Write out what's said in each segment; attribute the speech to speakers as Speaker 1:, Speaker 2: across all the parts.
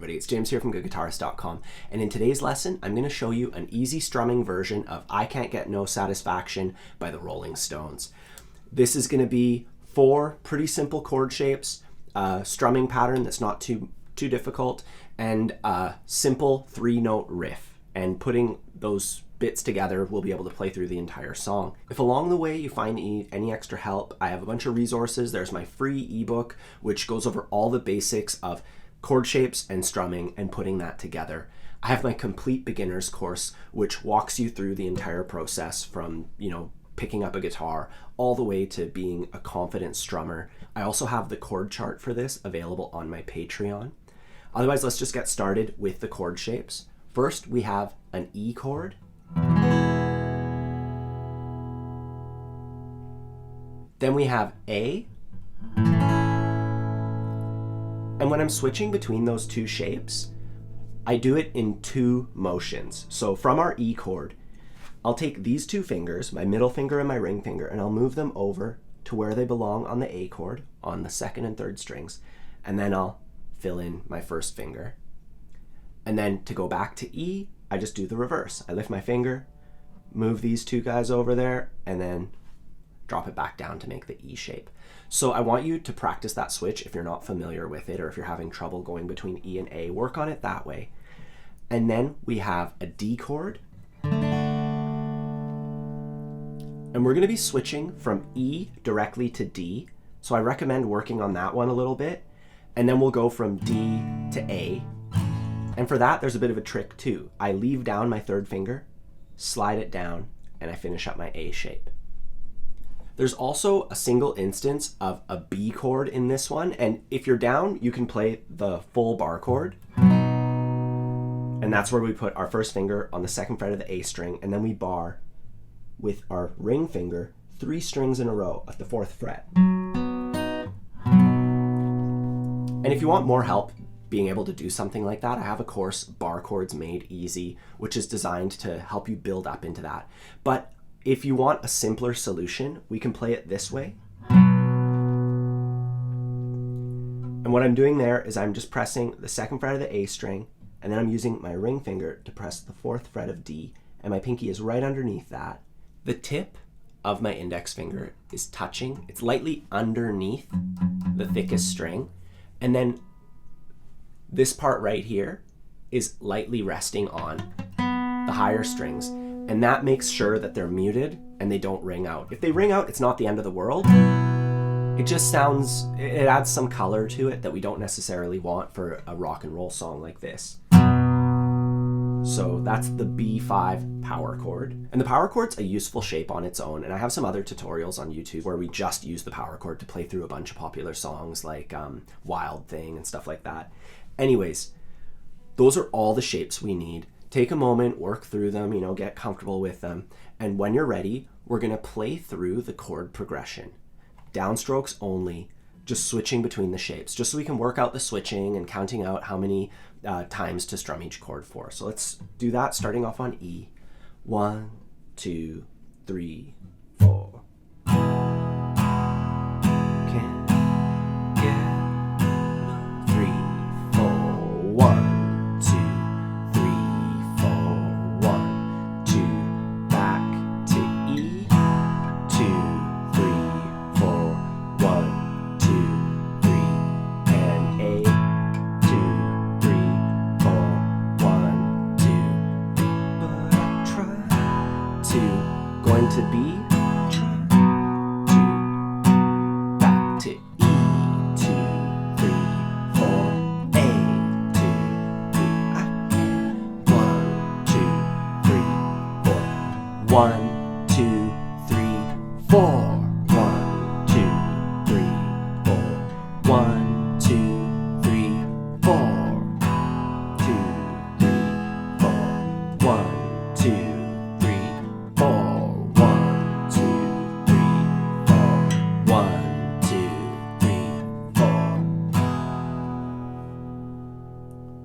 Speaker 1: everybody, it's James here from GoodGuitarist.com, and in today's lesson I'm going to show you an easy strumming version of I Can't Get No Satisfaction by the Rolling Stones. This is going to be 4 pretty simple chord shapes, a strumming pattern that's not too difficult, and a simple 3-note riff. And putting those bits together, we'll be able to play through the entire song. If along the way you find any extra help, I have a bunch of resources. There's my free ebook, which goes over all the basics of chord shapes and strumming and putting that together. I have my complete beginners course, which walks you through the entire process from, picking up a guitar all the way to being a confident strummer. I also have the chord chart for this available on my Patreon. Otherwise, let's just get started with the chord shapes. First, we have an E chord. Then we have A. And when I'm switching between those two shapes, I do it in 2 motions. So from our E chord, I'll take these 2 fingers, my middle finger and my ring finger, and I'll move them over to where they belong on the A chord, on the 2nd and 3rd strings, and then I'll fill in my 1st finger. And then to go back to E, I just do the reverse. I lift my finger, move these 2 guys over there, and then drop it back down to make the E shape. So I want you to practice that switch if you're not familiar with it, or if you're having trouble going between E and A, work on it that way. And then we have a D chord. And we're going to be switching from E directly to D. So I recommend working on that one a little bit. And then we'll go from D to A. And for that, there's a bit of a trick too. I leave down my 3rd finger, slide it down, and I finish up my A shape. There's also a single instance of a B chord in this one. And if you're down, you can play the full bar chord. And that's where we put our 1st finger on the 2nd fret of the A string, and then we bar with our ring finger 3 strings in a row at the 4th fret. And if you want more help being able to do something like that, I have a course, Barre Chords Made Easy, which is designed to help you build up into that. But if you want a simpler solution, we can play it this way. And what I'm doing there is I'm just pressing the 2nd fret of the A string, and then I'm using my ring finger to press the 4th fret of D, and my pinky is right underneath that. The tip of my index finger is touching. It's lightly underneath the thickest string. And then this part right here is lightly resting on the higher strings. And that makes sure that they're muted and they don't ring out. If they ring out, it's not the end of the world. It just sounds, it adds some color to it that we don't necessarily want for a rock and roll song like this. So that's the B5 power chord. And the power chord's a useful shape on its own. And I have some other tutorials on YouTube where we just use the power chord to play through a bunch of popular songs like Wild Thing and stuff like that. Anyways, those are all the shapes we need. Take a moment, work through them, get comfortable with them. And when you're ready, we're gonna play through the chord progression. Downstrokes only, just switching between the shapes, just so we can work out the switching and counting out how many times to strum each chord for. So let's do that, starting off on E. 1, 2, 3, 4. Can't get 3, 4. 1, 2, 3, 4. 1, 2. Back to E. 2, 3, 4. 1, 2, 3. And A. 2, 3, 4. 1, 2. But I try to. Going to B. Try to. Back to E. 2, 3, 4. A. 2, 3. I can. 1, 2, 3, 4. 1, 2, 3, 4. 1, 2, 3, 4. 1, 2, 3, 4. 2, 3, 4. 1, 2, 3, 4. 1, 2, 3, 4. 1, 2, 3, 4.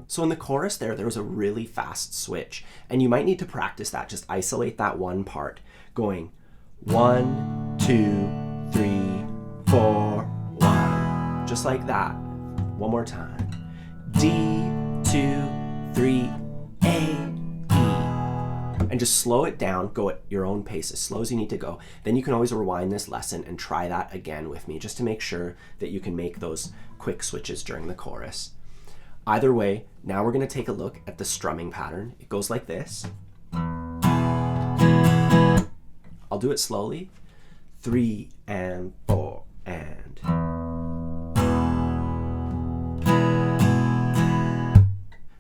Speaker 1: So in the chorus there was a really fast switch, and you might need to practice that. Just isolate that one part, going 1, 2, 3, 4, 1, just like that. One more time. D, 2, 2, 3, A, E. And just slow it down, go at your own pace, as slow as you need to go. Then you can always rewind this lesson and try that again with me, just to make sure that you can make those quick switches during the chorus. Either way, now we're going to take a look at the strumming pattern. It goes like this. I'll do it slowly. 3 and 4 and.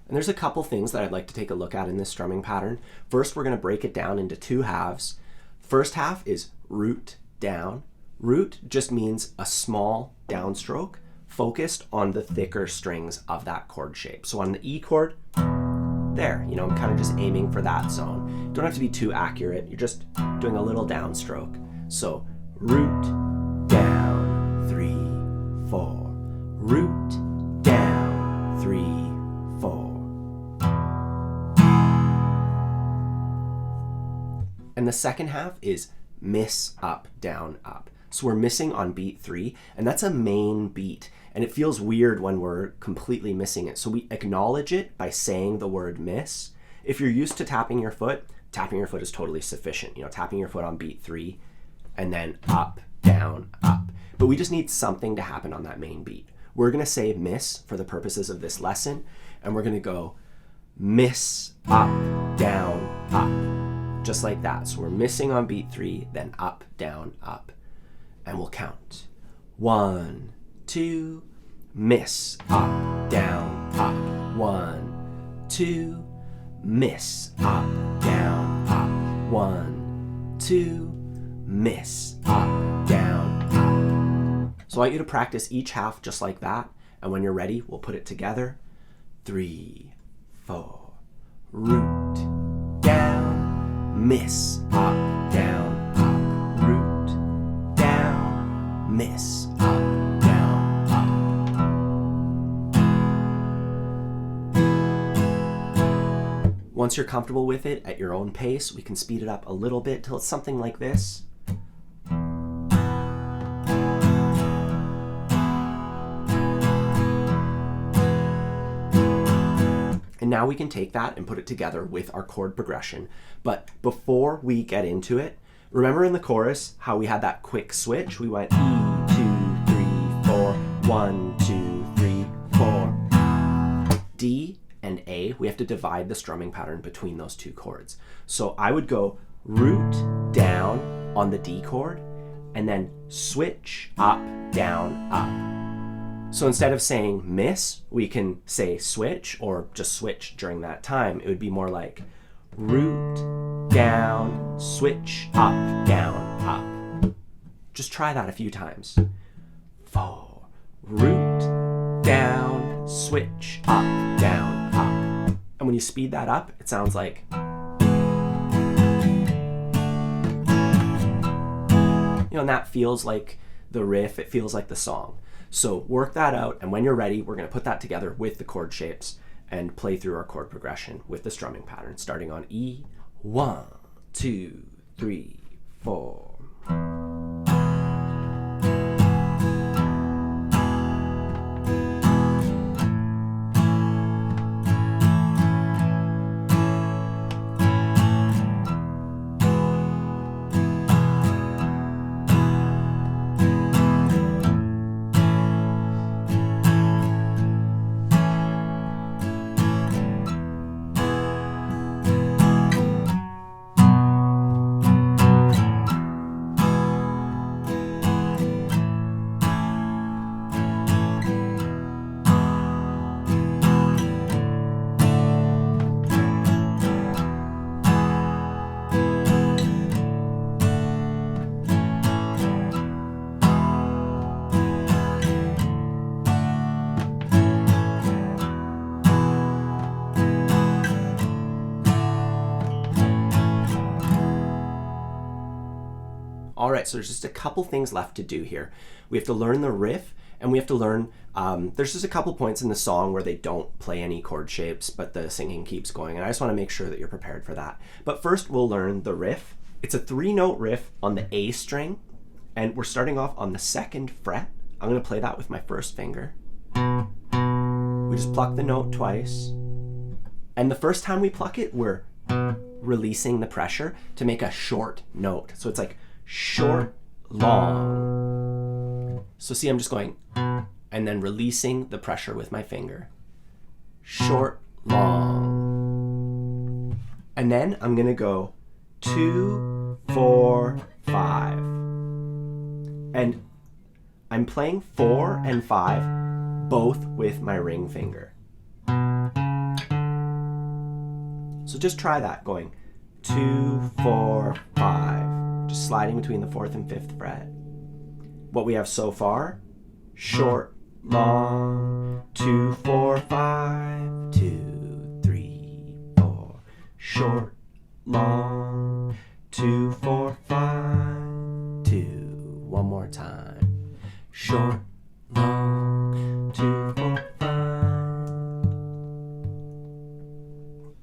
Speaker 1: And there's a couple things that I'd like to take a look at in this strumming pattern. First, we're going to break it down into 2 halves. First half is root down. Root just means a small downstroke focused on the thicker strings of that chord shape. So on the E chord, there, I'm kind of just aiming for that zone. Don't have to be too accurate. You're just doing a little downstroke. So root down, 3, 4. Root down, 3, 4. And the second half is miss, up, down, up. So we're missing on beat 3, and that's a main beat. And it feels weird when we're completely missing it. So we acknowledge it by saying the word miss. If you're used to tapping your foot is totally sufficient. Tapping your foot on beat 3 and then up, down, up. But we just need something to happen on that main beat. We're gonna say miss for the purposes of this lesson, and we're gonna go miss, up, down, up. Just like that. So we're missing on beat 3, then up, down, up. And we'll count. 1, 2, miss, up, down, up. 1, 2, miss, up, down, up. 1, 2, miss, up, down, up. So I want you to practice each half just like that. And when you're ready, we'll put it together. 3, 4, root, down, miss, up, down, up. Root, down, miss, up, down, up. Once you're comfortable with it at your own pace, we can speed it up a little bit till it's something like this. And now we can take that and put it together with our chord progression. But before we get into it, remember in the chorus how we had that quick switch? We went E, 2, 3, 4, 1, 2, 3, 4. D and A, we have to divide the strumming pattern between those 2 chords. So I would go root down on the D chord and then switch up, down, up. So instead of saying miss, we can say switch or just switch during that time. It would be more like root, down, switch, up, down, up. Just try that a few times. 4, root, down, switch, up, down, up. And when you speed that up, it sounds like. And that feels like the riff, it feels like the song. So work that out, and when you're ready, we're going to put that together with the chord shapes and play through our chord progression with the strumming pattern, starting on E. 1, 2, 3, 4. All right, so there's just a couple things left to do here. We have to learn the riff, and we have to learn, there's just a couple points in the song where they don't play any chord shapes, but the singing keeps going, and I just want to make sure that you're prepared for that. But first, we'll learn the riff. It's a 3-note riff on the A string, and we're starting off on the 2nd fret. I'm going to play that with my first finger. We just pluck the note twice, And the first time we pluck it, we're releasing the pressure to make a short note. So it's like short, long. So see, I'm just going, and then releasing the pressure with my finger. Short, long. And then I'm gonna go 2, 4, 5. And I'm playing 4 and 5 both with my ring finger. So just try that, going 2, 4, 5. Just sliding between the 4th and 5th fret. What we have so far, short, long, 2, 4, 5, 2, 3, 4. Short, long, 2, 4, 5, 2. One more time. Short, long, 2, 4, 5.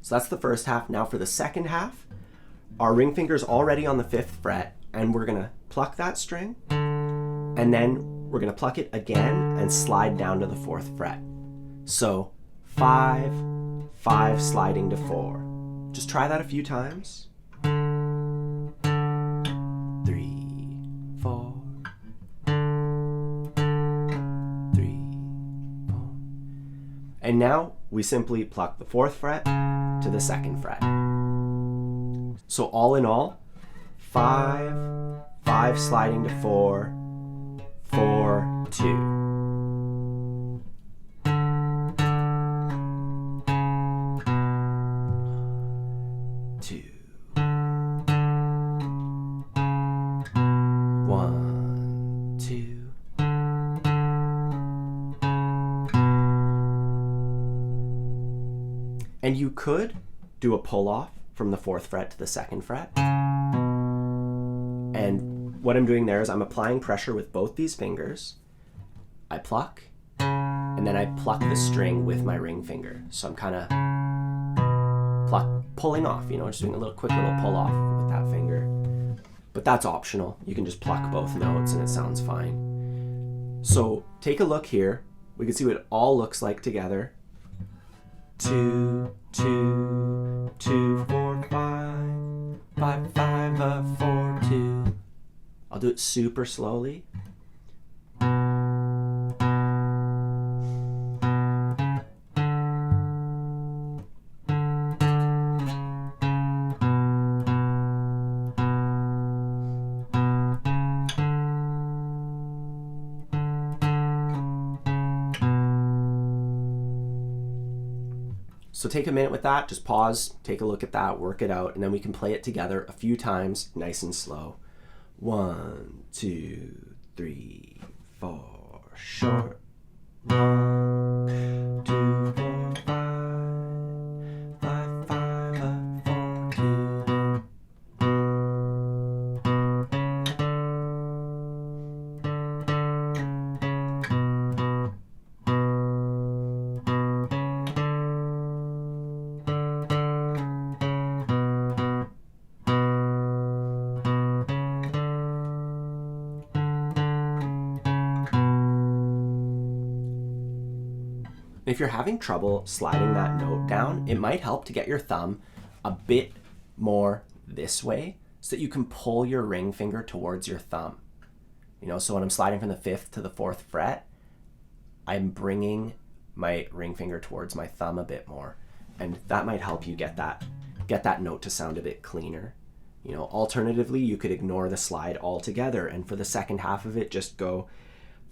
Speaker 1: So that's the first half. Now for the second half, our ring finger's already on the 5th fret, and we're gonna pluck that string, and then we're gonna pluck it again and slide down to the 4th fret. So 5, 5 sliding to 4. Just try that a few times. 3, 4. 3, 4. And now we simply pluck the 4th fret to the 2nd fret. So all in all, 5, 5 sliding to 4, 4, 2. And you could do a pull off from the 4th fret to the 2nd fret. And what I'm doing there is I'm applying pressure with both these fingers. I pluck, and then I pluck the string with my ring finger. So I'm kind of pulling off, just doing a quick little pull off with that finger. But that's optional. You can just pluck both notes and it sounds fine. So take a look here. We can see what it all looks like together. 2, 2, 2, 4, 5, 5, 5, 4, 2. I'll do it super slowly. So take a minute with that, just pause, take a look at that, work it out, and then we can play it together a few times, nice and slow. 1, 2, 3, 4, short, long, 2, 4, 5, 5, 4, 2. If you're having trouble sliding that note down, it might help to get your thumb a bit more this way so that you can pull your ring finger towards your thumb. So when I'm sliding from the 5th to the 4th fret, I'm bringing my ring finger towards my thumb a bit more. And that might help you get that note to sound a bit cleaner. Alternatively, you could ignore the slide altogether, and for the second half of it, just go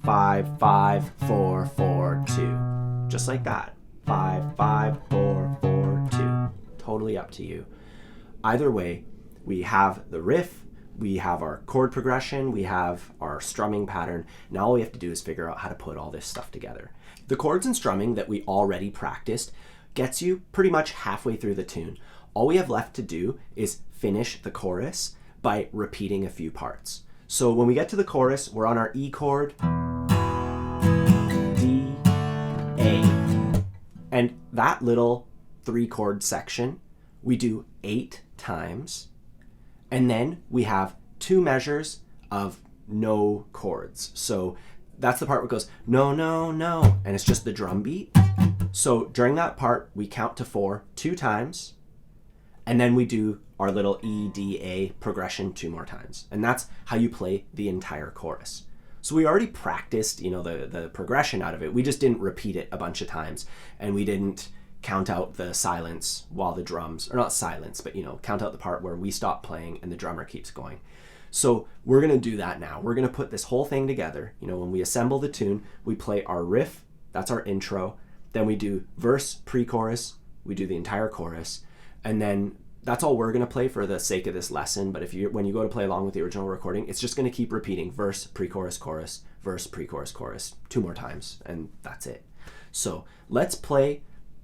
Speaker 1: 5, 5, 4, 4, 2. Just like that. 5, 5, 4, 4, 2. Totally up to you. Either way, we have the riff, we have our chord progression, we have our strumming pattern. Now all we have to do is figure out how to put all this stuff together. The chords and strumming that we already practiced gets you pretty much halfway through the tune. All we have left to do is finish the chorus by repeating a few parts. So when we get to the chorus, we're on our E chord, D, A. And that little 3-chord section, we do 8 times. And then we have 2 measures of no chords. So that's the part where it goes, no, no, no. And it's just the drum beat. So during that part, we count to 4 2 times, and then we do our little E, D, A progression 2 more times. And that's how you play the entire chorus. So we already practiced, the progression out of it. We just didn't repeat it a bunch of times, and we didn't count out the silence while the drums, or not silence, but count out the part where we stop playing and the drummer keeps going. So we're gonna do that now. We're gonna put this whole thing together. When we assemble the tune, we play our riff, that's our intro. Then we do verse, pre-chorus, we do the entire chorus, and then that's all we're gonna play for the sake of this lesson. But when you go to play along with the original recording, it's just gonna keep repeating verse, pre-chorus, chorus, verse, pre-chorus, chorus 2 more times, and that's it. So let's play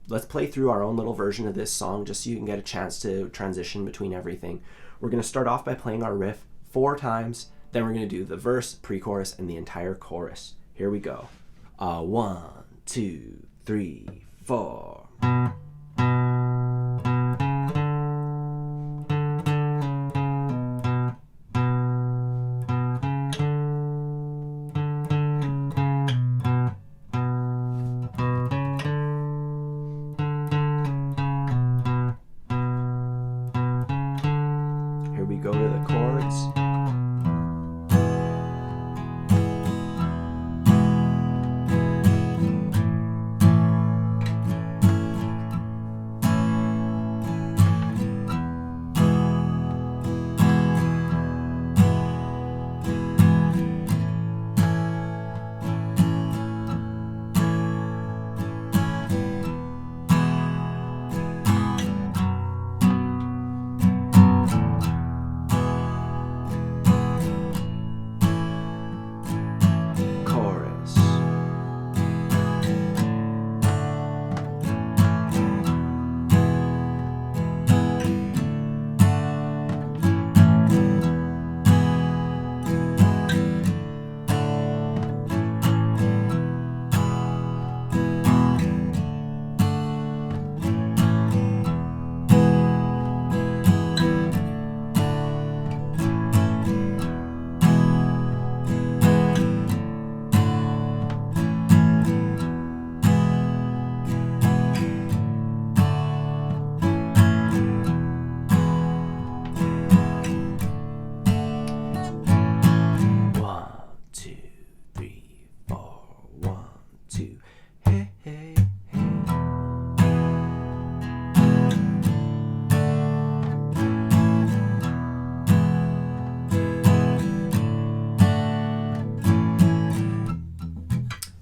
Speaker 1: through our own little version of this song just so you can get a chance to transition between everything. We're gonna start off by playing our riff 4 times, then we're gonna do the verse, pre-chorus, and the entire chorus. Here we go. 1, 2, 3, 4. Here we go to the chords.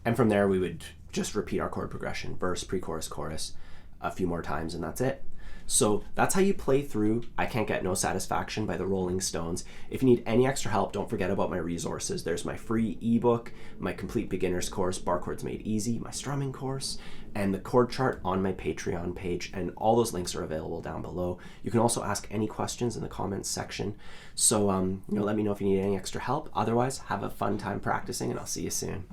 Speaker 1: And from there, we would just repeat our chord progression, verse, pre-chorus, chorus, a few more times, and that's it. So that's how you play through I Can't Get No Satisfaction by the Rolling Stones. If you need any extra help, don't forget about my resources. There's my free ebook, my complete beginner's course, Barre Chords Made Easy, my strumming course, and the chord chart on my Patreon page, and all those links are available down below. You can also ask any questions in the comments section. So let me know if you need any extra help. Otherwise, have a fun time practicing, and I'll see you soon.